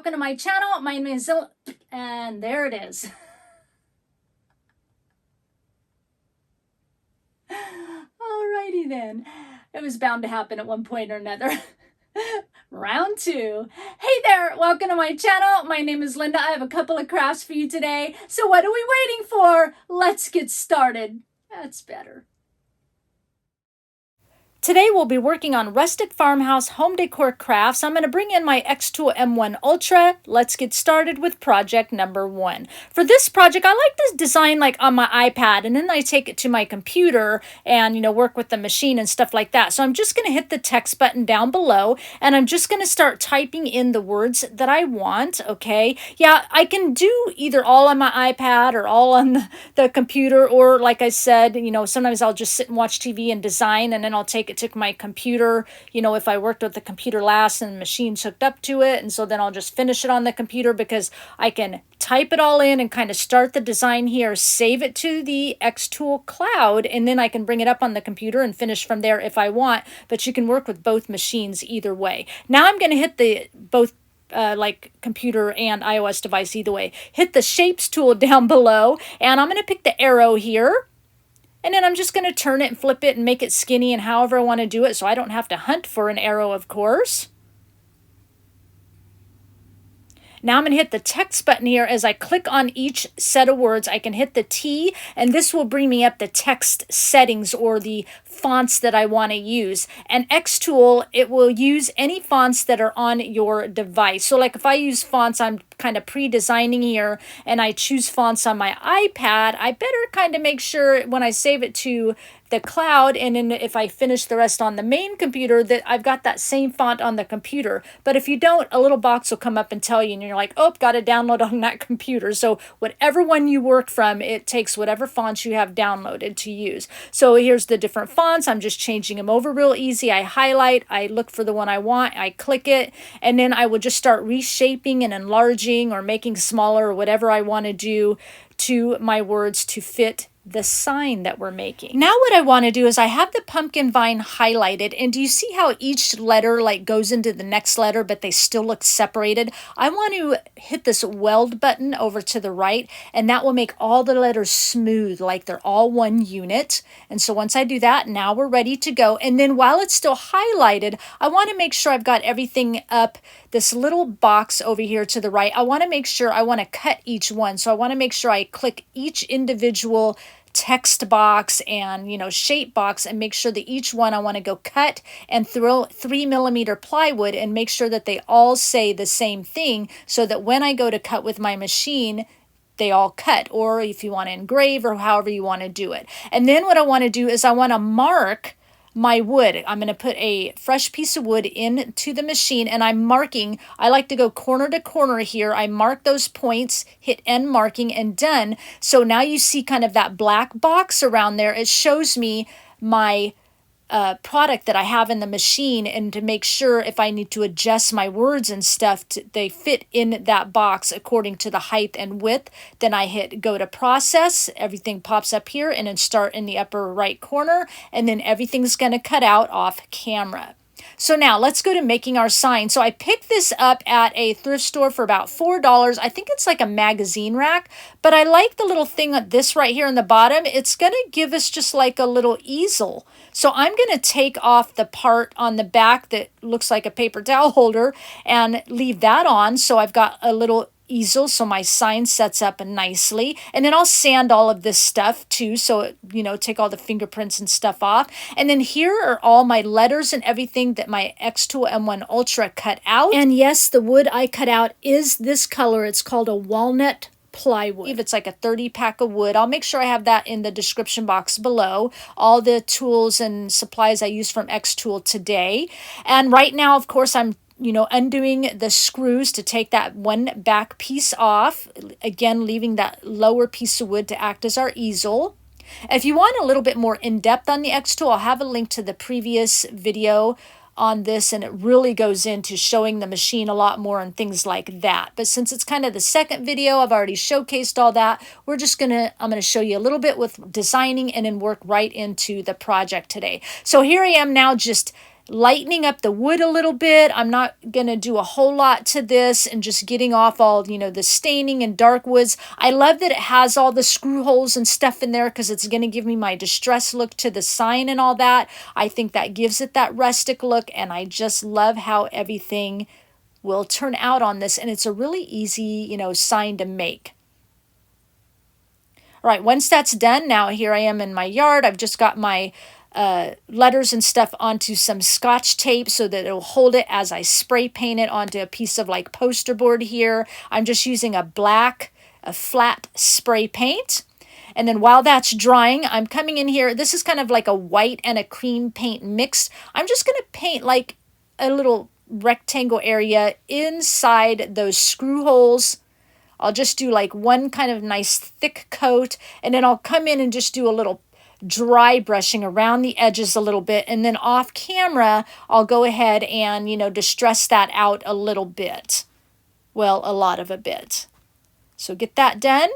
welcome to my channel. My name is and there it is. Alrighty then. It was bound to happen at one point or another. Round two. Hey there, welcome to my channel. My name is Linda. I have a couple of crafts for you today. So what are we waiting for? Let's get started. That's better. Today we'll be working on Rustic Farmhouse home decor crafts. I'm going to bring in my xTOOL M1 Ultra. Let's get started with project number 1. For this project, I like this design like on my iPad, and then I take it to my computer and, work with the machine and stuff like that. So I'm just going to hit the text button down below, and I'm just going to start typing in the words that I want, okay? Yeah, I can do either all on my iPad or all on the computer, or like I said, sometimes I'll just sit and watch TV and design, and then I'll take it to my computer, if I worked with the computer last and the machine's hooked up to it, and so then I'll just finish it on the computer because I can type it all in and kind of start the design here, save it to the xTOOL cloud, and then I can bring it up on the computer and finish from there if I want, but you can work with both machines either way. Now I'm going to hit the both like computer and iOS device either way. Hit the shapes tool down below, and I'm going to pick the arrow here. And then I'm just going to turn it and flip it and make it skinny and however I want to do it, so I don't have to hunt for an arrow, of course. Now I'm going to hit the text button here. As I click on each set of words, I can hit the T, and this will bring me up the text settings or the fonts that I want to use. And xTOOL, it will use any fonts that are on your device. So like if I use fonts I'm kind of pre-designing here and I choose fonts on my iPad, I better kind of make sure when I save it to the cloud, and then if I finish the rest on the main computer, that I've got that same font on the computer. But if you don't, a little box will come up and tell you, and you're like, oh, got to download on that computer. So whatever one you work from, it takes whatever fonts you have downloaded to use. So here's the different fonts. I'm just changing them over real easy. I highlight, I look for the one I want, I click it, and then I will just start reshaping and enlarging or making smaller or whatever I want to do to my words to fit the sign that we're making. Now what I want to do is I have the pumpkin vine highlighted, and do you see how each letter like goes into the next letter but they still look separated? I want to hit this weld button over to the right, and that will make all the letters smooth like they're all one unit. And so once I do that, now we're ready to go. And then while it's still highlighted, I want to make sure I've got everything up this little box over here to the right. I want to make sure I want to cut each one. So I want to make sure I click each individual text box and shape box and make sure that each one I want to go cut and throw 3mm plywood and make sure that they all say the same thing, so that when I go to cut with my machine, they all cut, or if you want to engrave or however you want to do it. And then what I want to do is I want to mark my wood. I'm going to put a fresh piece of wood into the machine, and I'm marking. I like to go corner to corner here. I mark those points, hit end marking, and done. So now you see kind of that black box around there. It shows me my product that I have in the machine, and to make sure if I need to adjust my words and stuff, they fit in that box according to the height and width. Then I hit go to process, everything pops up here, and then start in the upper right corner, and then everything's going to cut out off camera. So now let's go to making our sign. So I picked this up at a thrift store for about $4. I think it's like a magazine rack, but I like the little thing of this right here in the bottom. It's going to give us just like a little easel. So I'm going to take off the part on the back that looks like a paper towel holder and leave that on. So I've got a little easel, so my sign sets up nicely. And then I'll sand all of this stuff too, so take all the fingerprints and stuff off. And then here are all my letters and everything that my xTOOL M1 Ultra cut out. And yes, the wood I cut out is this color. It's called a walnut plywood. If it's like a 30 pack of wood, I'll make sure I have that in the description box below. All the tools and supplies I use from xTOOL today. And right now, of course, I'm undoing the screws to take that one back piece off. Again, leaving that lower piece of wood to act as our easel. If you want a little bit more in-depth on the xTOOL, I'll have a link to the previous video on this, and it really goes into showing the machine a lot more and things like that. But since it's kind of the second video, I've already showcased all that. I'm gonna show you a little bit with designing and then work right into the project today. So here I am now just lightening up the wood a little bit. I'm not going to do a whole lot to this and just getting off all, you know, the staining and dark woods. I love that it has all the screw holes and stuff in there because it's going to give me my distress look to the sign and all that. I think that gives it that rustic look, and I just love how everything will turn out on this, and it's a really easy, you know, sign to make. All right, once that's done, now here I am in my yard. I've just got my letters and stuff onto some Scotch tape so that it'll hold it as I spray paint it onto a piece of like poster board here. I'm just using a flat spray paint. And then while that's drying, I'm coming in here. This is kind of like a white and a cream paint mixed. I'm just going to paint like a little rectangle area inside those screw holes. I'll just do like one kind of nice thick coat, and then I'll come in and just do a little dry brushing around the edges a little bit, and then off camera I'll go ahead and, you know, distress that out a little bit. Well, a lot of a bit. So get that done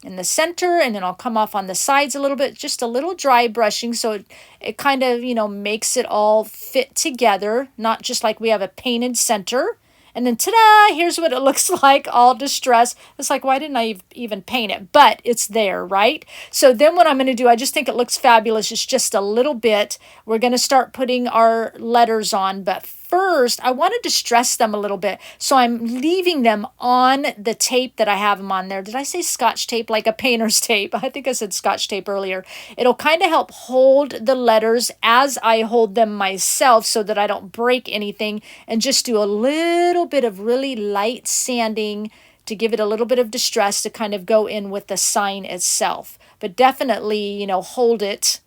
in the center, and then I'll come off on the sides a little bit, just a little dry brushing so it kind of, you know, makes it all fit together, not just like we have a painted center. And then ta-da, here's what it looks like, all distressed. It's like, why didn't I even paint it? But it's there, right? So then what I'm going to do, I just think it looks fabulous. It's just a little bit. We're going to start putting our letters on, but first I want to distress them a little bit. So I'm leaving them on the tape that I have them on there. Did I say Scotch tape? Like a painter's tape. I think I said Scotch tape earlier. It'll kind of help hold the letters as I hold them myself so that I don't break anything, and just do a little bit of really light sanding to give it a little bit of distress to kind of go in with the sign itself. But definitely, you know, hold it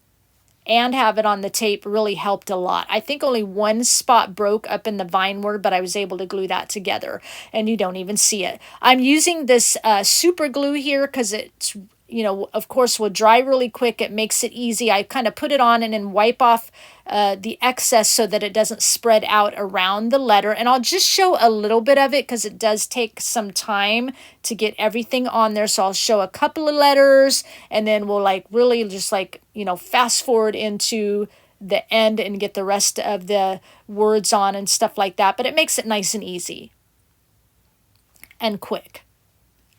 and have it on the tape really helped a lot. I think only one spot broke up in the vine word, but I was able to glue that together, and you don't even see it. I'm using this super glue here because it's, you know, of course, will dry really quick. It makes it easy. I kind of put it on and then wipe off the excess so that it doesn't spread out around the letter. And I'll just show a little bit of it because it does take some time to get everything on there. So I'll show a couple of letters, and then we'll like really just like, you know, fast forward into the end and get the rest of the words on and stuff like that. But it makes it nice and easy and quick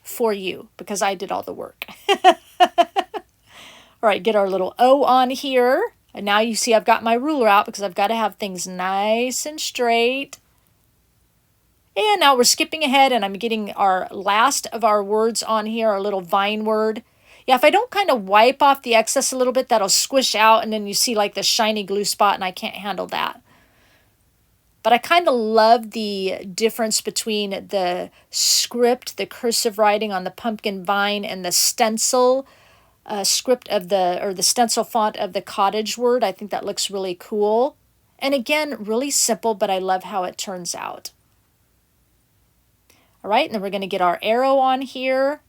for you because I did all the work. All right, get our little O on here. And now you see I've got my ruler out because I've got to have things nice and straight. And now we're skipping ahead, and I'm getting our last of our words on here, our little vine word. Yeah, if I don't kind of wipe off the excess a little bit, that'll squish out, and then you see like the shiny glue spot, and I can't handle that. But I kind of love the difference between the script, the cursive writing on the pumpkin vine, and the stencil script of the stencil font of the cottage word. I think that looks really cool. And again, really simple, but I love how it turns out. All right, and then we're going to get our arrow on here,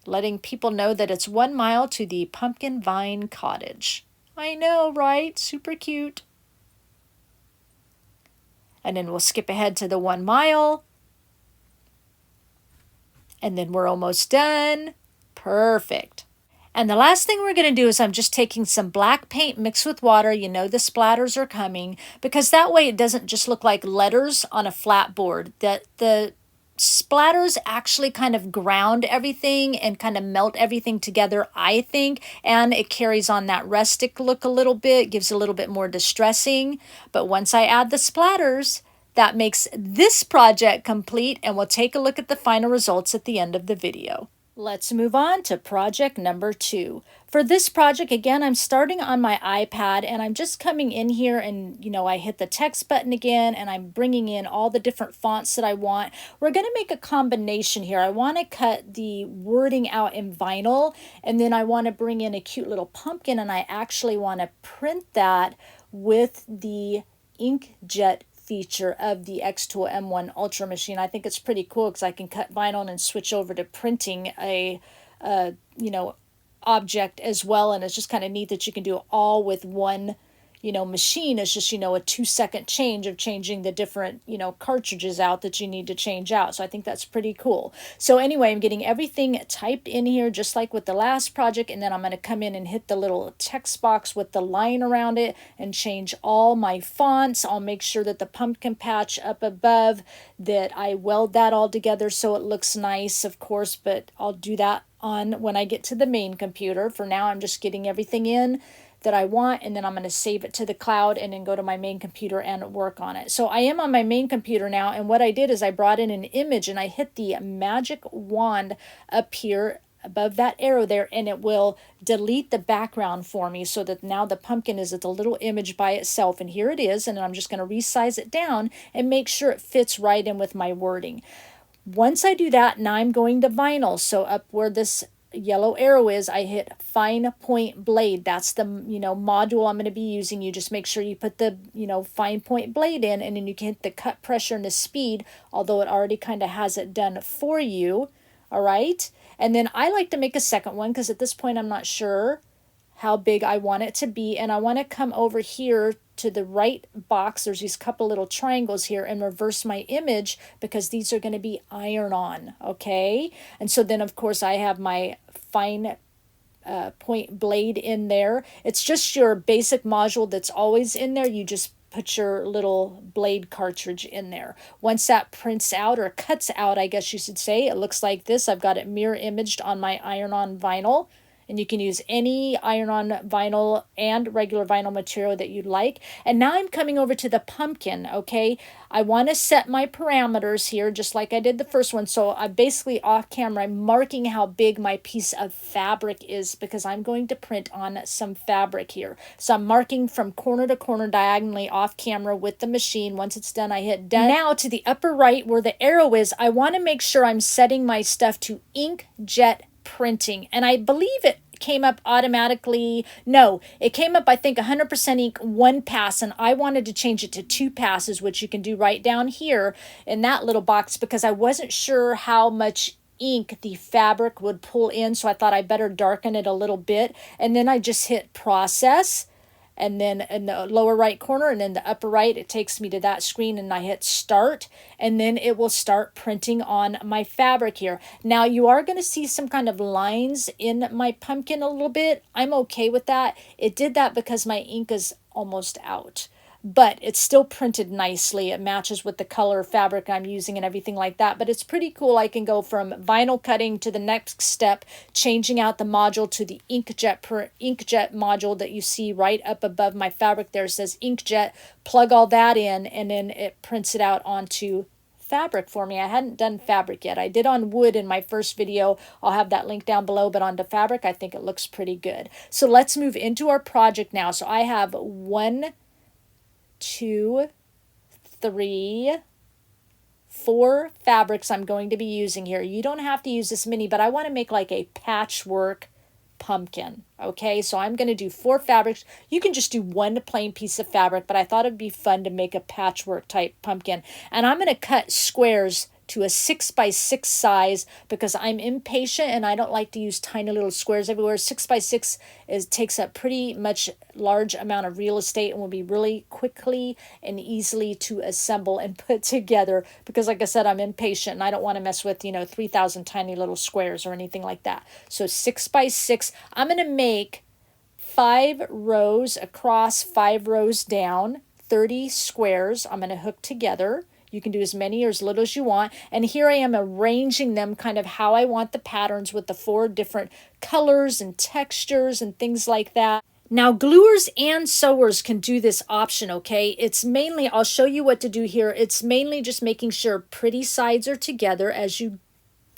letting people know that it's 1 mile to the pumpkin vine cottage. I know, right? Super cute. And then we'll skip ahead to the 1 mile. And then we're almost done. Perfect. And the last thing we're going to do is I'm just taking some black paint mixed with water. You know the splatters are coming, because that way it doesn't just look like letters on a flat board. That the splatters actually kind of ground everything and kind of melt everything together, I think, and it carries on that rustic look a little bit, gives a little bit more distressing. But once I add the splatters, that makes this project complete, and we'll take a look at the final results at the end of the video. Let's move on to project number 2. For this project, again, I'm starting on my iPad, and I'm just coming in here and, you know, I hit the text button again, and I'm bringing in all the different fonts that I want. We're going to make a combination here. I want to cut the wording out in vinyl, and then I want to bring in a cute little pumpkin, and I actually want to print that with the inkjet feature of the xTOOL M1 Ultra machine. I think it's pretty cool because I can cut vinyl and switch over to printing a you know, object as well, and it's just kind of neat that you can do it all with one, machine is just, a 2-second change of changing the different, cartridges out that you need to change out. So I think that's pretty cool. So anyway, I'm getting everything typed in here just like with the last project, and then I'm going to come in and hit the little text box with the line around it and change all my fonts. I'll make sure that the pumpkin patch up above, that I weld that all together so it looks nice, of course, but I'll do that on when I get to the main computer. For now, I'm just getting everything in that I want, and then I'm going to save it to the cloud and then go to my main computer and work on it. So I am on my main computer now, and what I did is I brought in an image and I hit the magic wand up here above that arrow there, and it will delete the background for me so that now the pumpkin is at the little image by itself, and here it is. And then I'm just going to resize it down and make sure it fits right in with my wording. Once I do that, now I'm going to vinyl. So up where this yellow arrow is, I hit fine point blade. That's the module I'm going to be using. You just make sure you put the fine point blade in, and then you can hit the cut pressure and the speed, although it already kind of has it done for you. All right, and then I like to make a second one because at this point I'm not sure how big I want it to be, and I want to come over here to the right box. There's these couple little triangles here, and reverse my image because these are going to be iron on. Okay, and so then of course I have my fine point blade in there. It's just your basic module that's always in there. You just put your little blade cartridge in there. Once that prints out, or cuts out, I guess you should say, it looks like this. I've got it mirror imaged on my iron-on vinyl. And you can use any iron-on vinyl and regular vinyl material that you'd like. And now I'm coming over to the pumpkin, okay? I want to set my parameters here just like I did the first one. So I'm basically off camera, I'm marking how big my piece of fabric is because I'm going to print on some fabric here. So I'm marking from corner to corner diagonally off camera with the machine. Once it's done, I hit done. Now to the upper right where the arrow is, I want to make sure I'm setting my stuff to inkjet printing, and I believe it came up automatically. No, it came up, I think, 100% ink one pass, and I wanted to change it to 2 passes, which you can do right down here in that little box because I wasn't sure how much ink the fabric would pull in, so I thought I better darken it a little bit. And then I just hit process, and then in the lower right corner and then the upper right, it takes me to that screen, and I hit start, and then it will start printing on my fabric here. Now you are going to see some kind of lines in my pumpkin a little bit. I'm okay with that. It did that because my ink is almost out, but it's still printed nicely. It matches with the color fabric I'm using and everything like that. But it's pretty cool. I can go from vinyl cutting to the next step, changing out the module to the inkjet module that you see right up above my fabric there. It says inkjet. Plug all that in, and then it prints it out onto fabric for me. I hadn't done fabric yet. I did on wood in my first video. I'll have that link down below, but onto fabric, I think it looks pretty good. So let's move into our project now. So I have 1, 2, 3, 4 fabrics I'm going to be using here. You don't have to use this many, but I want to make like a patchwork pumpkin. Okay, so I'm going to do 4 fabrics. You can just do 1 plain piece of fabric, but I thought it'd be fun to make a patchwork type pumpkin. And I'm going to cut squares to a 6x6 size because I'm impatient and I don't like to use tiny little squares everywhere. 6x6 takes up pretty much large amount of real estate and will be really quickly and easily to assemble and put together because, like I said, I'm impatient and I don't want to mess with 3,000 tiny little squares or anything like that. So 6x6, I'm going to make 5 rows across, 5 rows down, 30 squares I'm going to hook together. You can do as many or as little as you want. And here I am arranging them kind of how I want the patterns with the 4 different colors and textures and things like that. Now, gluers and sewers can do this option, okay? It's mainly, I'll show you what to do here. It's mainly just making sure pretty sides are together as you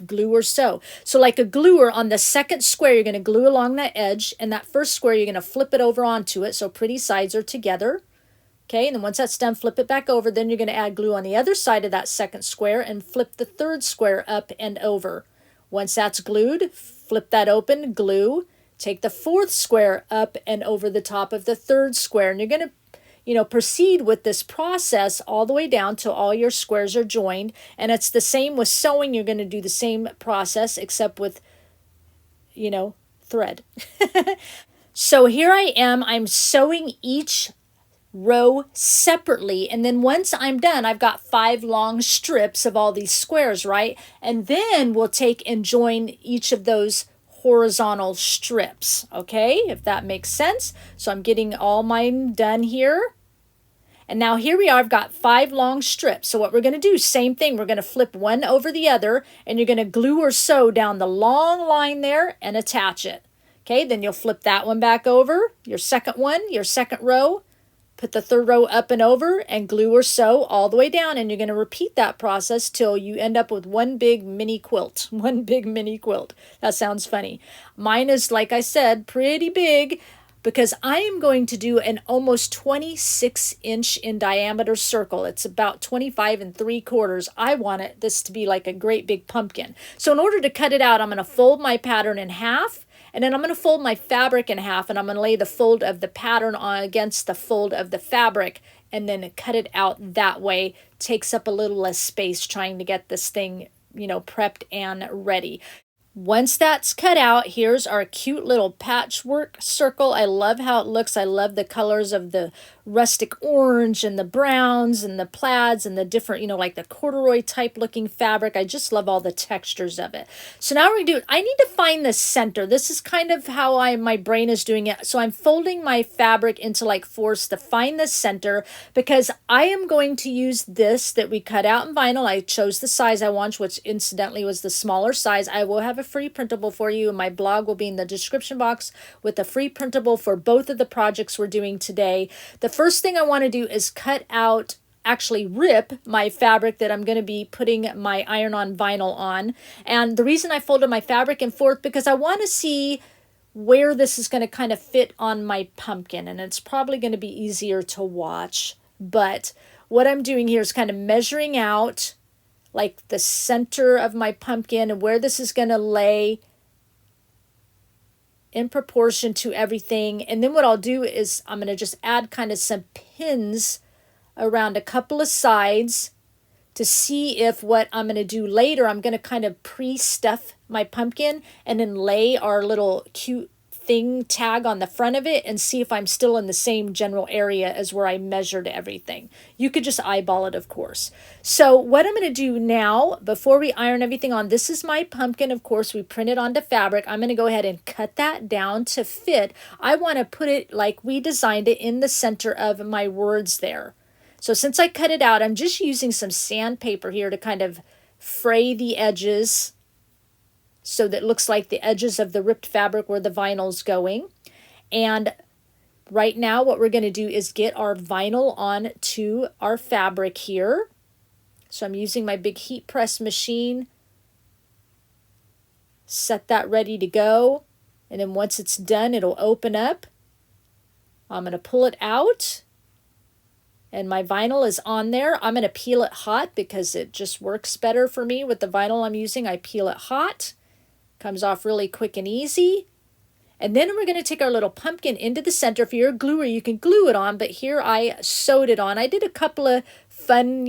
glue or sew. So like a gluer, on the second square, you're going to glue along that edge, and that first square, you're going to flip it over onto it so pretty sides are together. Okay, and then once that's done, flip it back over. Then you're going to add glue on the other side of that second square and flip the third square up and over. Once that's glued, flip that open, glue. Take the 4th square up and over the top of the 3rd square. And you're going to, proceed with this process all the way down till all your squares are joined. And it's the same with sewing. You're going to do the same process except with, thread. So here I am. I'm sewing each row separately. And then once I'm done, I've got 5 long strips of all these squares, right? And then we'll take and join each of those horizontal strips, okay? If that makes sense. So I'm getting all mine done here. And now here we are, I've got 5 long strips. So what we're going to do, same thing, we're going to flip one over the other, and you're going to glue or sew down the long line there and attach it. Okay, then you'll flip that one back over, your second one, your second row, put the third row up and over, and glue or sew all the way down, and you're going to repeat that process till you end up with one big mini quilt. One big mini quilt. That sounds funny. Mine is, like I said, pretty big, because I am going to do an almost 26-inch in diameter circle. It's about 25 3/4. I want this to be like a great big pumpkin. So in order to cut it out, I'm going to fold my pattern in half, and then I'm going to fold my fabric in half, and I'm going to lay the fold of the pattern on against the fold of the fabric, and then cut it out that way. Takes up a little less space trying to get this thing, prepped and ready. Once that's cut out, here's our cute little patchwork circle. I love how it looks. I love the colors of the rustic orange and the browns and the plaids and the different, like the corduroy type looking fabric. I just love all the textures of it. So now we're going to I need to find the center. This is kind of how my brain is doing it. So I'm folding my fabric into like fours to find the center, because I am going to use this that we cut out in vinyl. I chose the size I want, which incidentally was the smaller size. I will have a free printable for you, and my blog will be in the description box with a free printable for both of the projects we're doing today. The first thing I want to do is cut out, actually rip my fabric that I'm going to be putting my iron-on vinyl on. And the reason I folded my fabric in fourth, because I want to see where this is going to kind of fit on my pumpkin, and it's probably going to be easier to watch. But what I'm doing here is kind of measuring out like the center of my pumpkin and where this is going to lay in proportion to everything. And then what I'll do is I'm going to just add kind of some pins around a couple of sides to see if what I'm going to do later, I'm going to kind of pre-stuff my pumpkin and then lay our little cute thing tag on the front of it and see if I'm still in the same general area as where I measured everything. You could just eyeball it, of course. So what I'm going to do now, before we iron everything on, this is my pumpkin, of course, we printed onto fabric. I'm going to go ahead and cut that down to fit. I want to put it like we designed it in the center of my words there. So since I cut it out, I'm just using some sandpaper here to kind of fray the edges so that it looks like the edges of the ripped fabric where the vinyl's going. And right now what we're going to do is get our vinyl on to our fabric here. So I'm using my big heat press machine. Set that ready to go. And then once it's done, it'll open up. I'm going to pull it out. And my vinyl is on there. I'm going to peel it hot because it just works better for me with the vinyl I'm using. I peel it hot. Comes off really quick and easy. And then we're going to take our little pumpkin into the center. If you're a gluer, you can glue it on, but here I sewed it on. I did a couple of fun,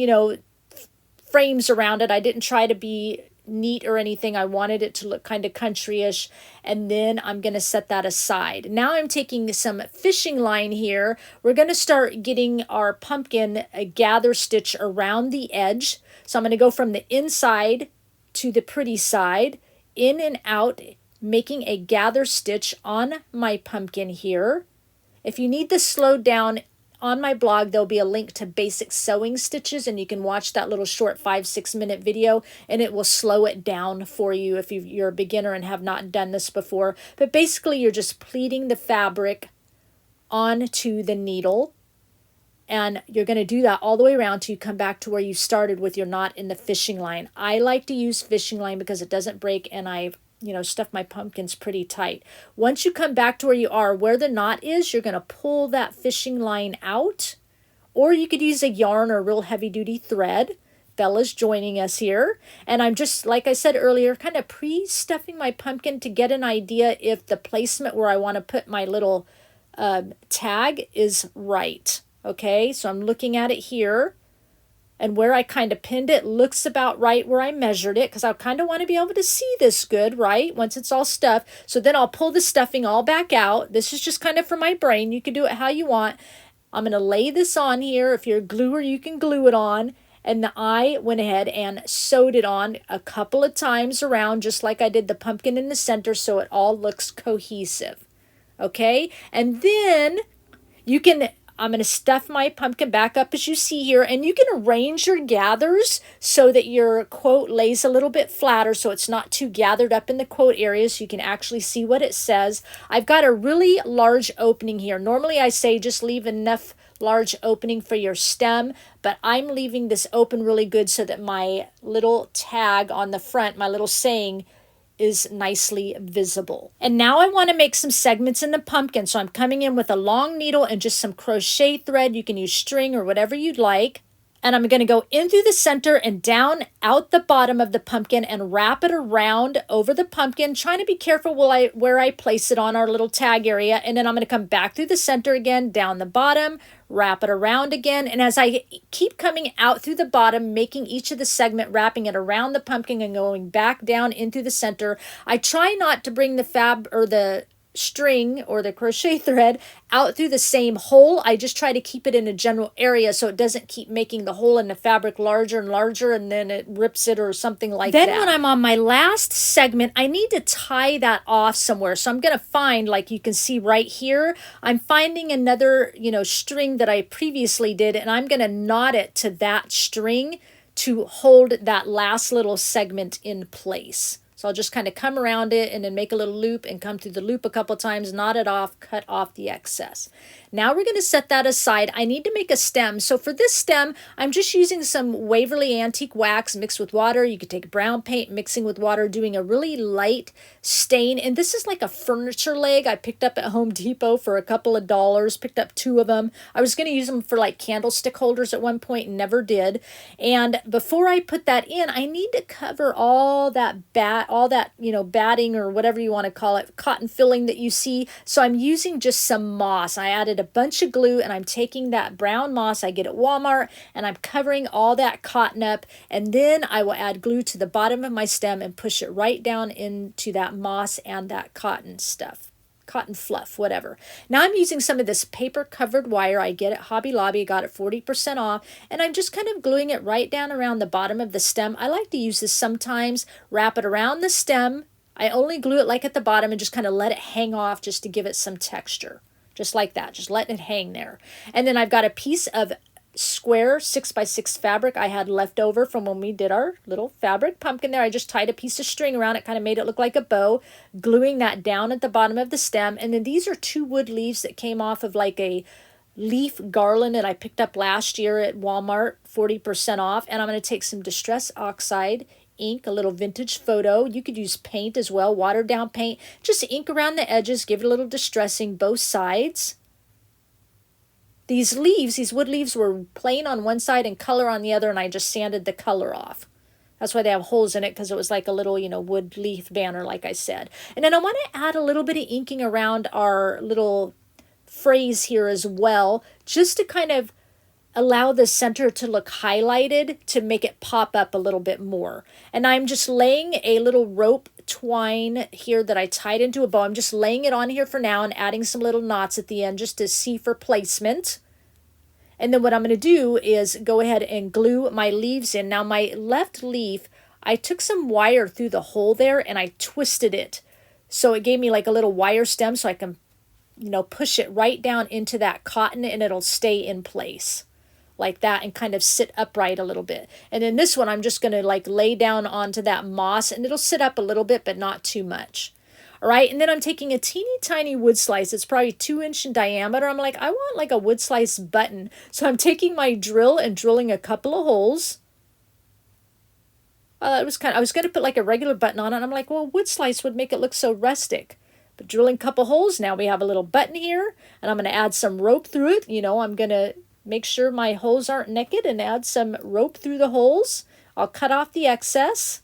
frames around it. I didn't try to be neat or anything. I wanted it to look kind of country-ish. And then I'm going to set that aside. Now I'm taking some fishing line here. We're going to start getting our pumpkin a gather stitch around the edge. So I'm going to go from the inside to the pretty side, in and out, making a gather stitch on my pumpkin here. If you need this slowed down, on my blog there'll be a link to basic sewing stitches, and you can watch that little short 5-6 minute video and it will slow it down for you if you're a beginner and have not done this before. But basically you're just pleating the fabric onto the needle, and you're going to do that all the way around till you come back to where you started with your knot in the fishing line. I like to use fishing line because it doesn't break, and I've stuffed my pumpkins pretty tight. Once you come back to where you are, where the knot is, you're going to pull that fishing line out, or you could use a yarn or real heavy duty thread. Bella's joining us here, and I'm just, like I said earlier, kind of pre-stuffing my pumpkin to get an idea if the placement where I want to put my little tag is right. Okay, so I'm looking at it here, and where I kind of pinned it looks about right where I measured it, because I kind of want to be able to see this good, right, once it's all stuffed. So then I'll pull the stuffing all back out. This is just kind of for my brain. You can do it how you want. I'm going to lay this on here. If you're a gluer, you can glue it on. And I went ahead and sewed it on a couple of times around, just like I did the pumpkin in the center, so it all looks cohesive. Okay? And then you can, I'm going to stuff my pumpkin back up as you see here, and you can arrange your gathers so that your quote lays a little bit flatter so it's not too gathered up in the quote area so you can actually see what it says. I've got a really large opening here. Normally I say just leave enough large opening for your stem, but I'm leaving this open really good so that my little tag on the front, my little saying, is nicely visible. And now I want to make some segments in the pumpkin. So I'm coming in with a long needle and just some crochet thread. You can use string or whatever you'd like. And I'm going to go in through the center and down out the bottom of the pumpkin and wrap it around over the pumpkin, trying to be careful where I place it on our little tag area. And then I'm going to come back through the center again, down the bottom, wrap it around again. And as I keep coming out through the bottom, making each of the segment, wrapping it around the pumpkin and going back down into the center, I try not to bring the the string or the crochet thread out through the same hole. I just try to keep it in a general area so it doesn't keep making the hole in the fabric larger and larger and then it rips it or something like that. Then when I'm on my last segment, I need to tie that off somewhere. So I'm going to find, like you can see right here, I'm finding another, string that I previously did, and I'm going to knot it to that string to hold that last little segment in place. So I'll just kind of come around it and then make a little loop and come through the loop a couple times, knot it off, cut off the excess. Now we're going to set that aside. I need to make a stem. So for this stem, I'm just using some Waverly Antique Wax mixed with water. You could take brown paint, mixing with water, doing a really light stain. And this is like a furniture leg I picked up at Home Depot for a couple of dollars, picked up 2 of them. I was going to use them for like candlestick holders at one point and never did. And before I put that in, I need to cover all that batting or whatever you want to call it, cotton filling that you see. So I'm using just some moss. I added a bunch of glue and I'm taking that brown moss I get at Walmart and I'm covering all that cotton up, and then I will add glue to the bottom of my stem and push it right down into that moss and that cotton stuff. Cotton fluff, whatever. Now I'm using some of this paper covered wire I get at Hobby Lobby. I got it 40% off, and I'm just kind of gluing it right down around the bottom of the stem. I like to use this sometimes, wrap it around the stem. I only glue it like at the bottom and just kind of let it hang off just to give it some texture. Just like that, just letting it hang there. And then I've got a piece of square 6x6 fabric I had left over from when we did our little fabric pumpkin there. I just tied a piece of string around it, kind of made it look like a bow, gluing that down at the bottom of the stem. And then these are 2 wood leaves that came off of like a leaf garland that I picked up last year at Walmart, 40% off. And I'm going to take some Distress Oxide ink, a little vintage photo. You could use paint as well, watered down paint. Just ink around the edges, give it a little distressing both sides. These leaves, these wood leaves, were plain on one side and color on the other, and I just sanded the color off. That's why they have holes in it, because it was like a little, wood leaf banner, like I said. And then I want to add a little bit of inking around our little phrase here as well, just to kind of allow the center to look highlighted to make it pop up a little bit more. And I'm just laying a little rope twine here that I tied into a bow. I'm just laying it on here for now and adding some little knots at the end just to see for placement. And then what I'm going to do is go ahead and glue my leaves in. Now my left leaf, I took some wire through the hole there and I twisted it. So it gave me like a little wire stem so I can, push it right down into that cotton and it'll stay in place like that and kind of sit upright a little bit. And then this one, I'm just going to like lay down onto that moss and it'll sit up a little bit, but not too much. All right. And then I'm taking a teeny tiny wood slice. It's probably 2-inch in diameter. I'm like, I want like a wood slice button. So I'm taking my drill and drilling a couple of holes. I was going to put like a regular button on it. And I'm like, well, wood slice would make it look so rustic. But drilling a couple holes, now we have a little button here, and I'm going to add some rope through it. I'm going to make sure my holes aren't naked and add some rope through the holes. I'll cut off the excess.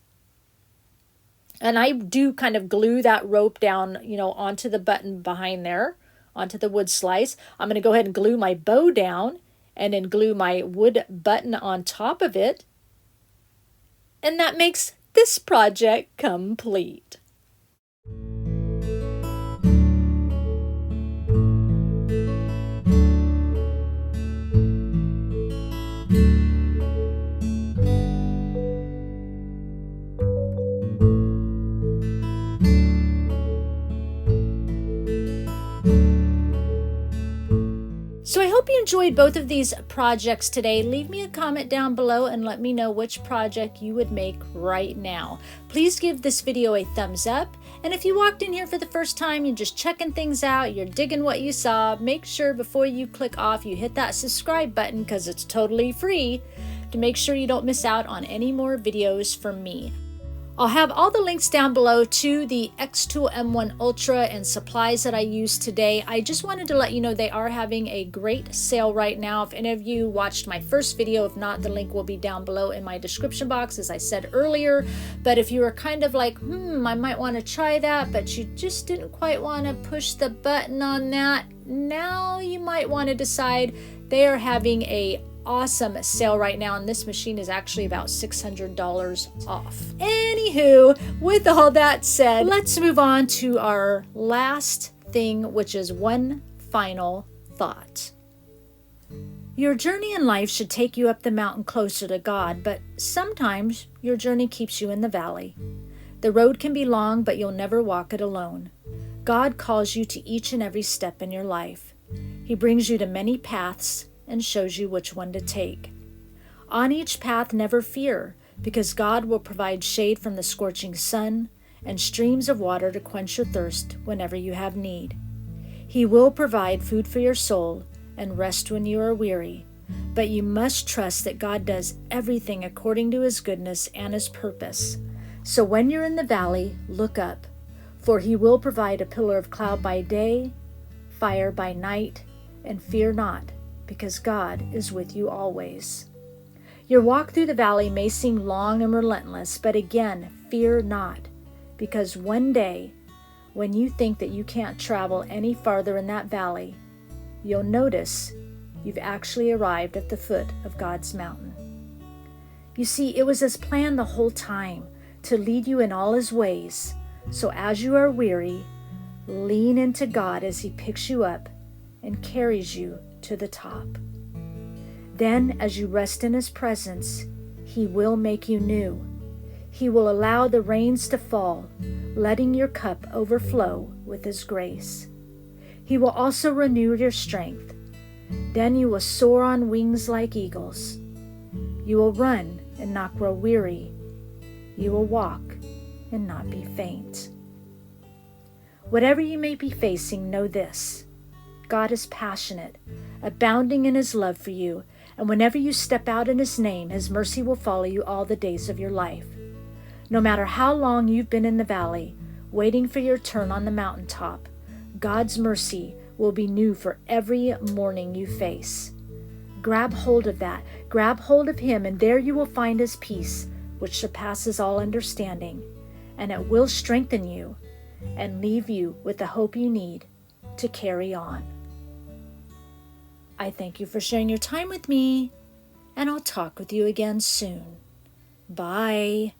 And I do kind of glue that rope down, onto the button behind there, onto the wood slice. I'm going to go ahead and glue my bow down and then glue my wood button on top of it. And that makes this project complete. hope you enjoyed both of these projects today. Leave me a comment down below and let me know which project you would make right now. Please give this video a thumbs up. And if you walked in here for the first time, you're just checking things out, you're digging what you saw, make sure before you click off, you hit that subscribe button because it's totally free to make sure you don't miss out on any more videos from me. I'll have all the links down below to the xTOOL M1 Ultra and supplies that I used today. I just wanted to let you know they are having a great sale right now. If any of you watched my first video, if not, the link will be down below in my description box, as I said earlier. But if you were kind of like, I might want to try that, but you just didn't quite want to push the button on that, now you might want to decide. They are having a awesome sale right now, and this machine is actually about $600 off. Anywho, with all that said, let's move on to our last thing, which is one final thought. Your journey in life should take you up the mountain closer to God, but sometimes your journey keeps you in the valley. The road can be long, but you'll never walk it alone. God calls you to each and every step in your life. He brings you to many paths and shows you which one to take. On each path, never fear, because God will provide shade from the scorching sun and streams of water to quench your thirst whenever you have need. He will provide food for your soul and rest when you are weary, but you must trust that God does everything according to His goodness and His purpose. So when you're in the valley, look up, for He will provide a pillar of cloud by day, fire by night, and fear not, because God is with you always. Your walk through the valley may seem long and relentless, but again, fear not, because one day, when you think that you can't travel any farther in that valley, you'll notice you've actually arrived at the foot of God's mountain. You see, it was His plan the whole time to lead you in all His ways. So as you are weary, lean into God as He picks you up and carries you to the top. Then, as you rest in His presence, He will make you new. He will allow the rains to fall, letting your cup overflow with His grace. He will also renew your strength. Then you will soar on wings like eagles. You will run and not grow weary. You will walk and not be faint. Whatever you may be facing, know this: God is passionate, abounding in His love for you, and whenever you step out in His name, His mercy will follow you all the days of your life. No matter how long you've been in the valley, waiting for your turn on the mountaintop, God's mercy will be new for every morning you face. Grab hold of that. Grab hold of Him, and there you will find His peace, which surpasses all understanding, and it will strengthen you and leave you with the hope you need to carry on. I thank you for sharing your time with me, and I'll talk with you again soon. Bye.